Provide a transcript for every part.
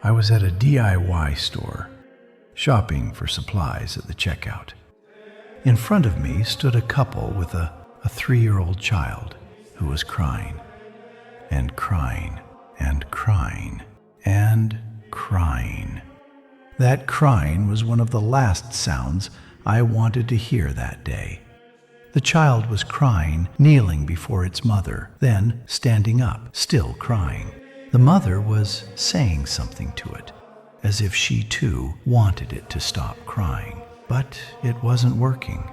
I was at a DIY store, shopping for supplies at the checkout. In front of me stood a couple with a 3-year-old child who was crying and crying and crying and crying. That crying was one of the last sounds I wanted to hear that day. The child was crying, kneeling before its mother, then standing up, still crying. The mother was saying something to it, as if she too wanted it to stop crying, but it wasn't working.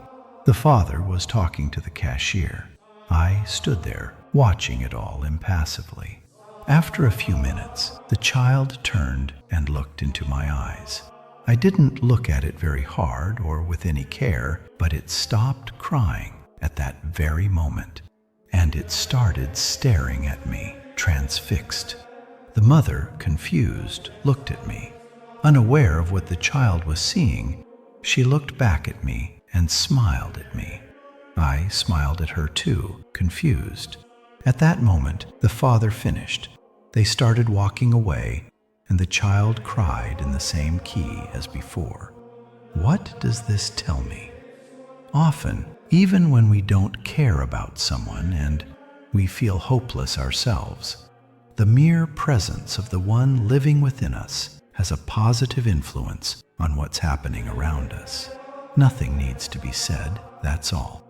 The father was talking to the cashier. I stood there, watching it all impassively. After a few minutes, the child turned and looked into my eyes. I didn't look at it very hard or with any care, but it stopped crying at that very moment, and it started staring at me, transfixed. The mother, confused, looked at me. Unaware of what the child was seeing, she looked back at me and smiled at me. I smiled at her too, confused. At that moment, the father finished. They started walking away, and the child cried in the same key as before. What does this tell me? Often, even when we don't care about someone and we feel hopeless ourselves, the mere presence of the one living within us has a positive influence on what's happening around us. Nothing needs to be said, that's all.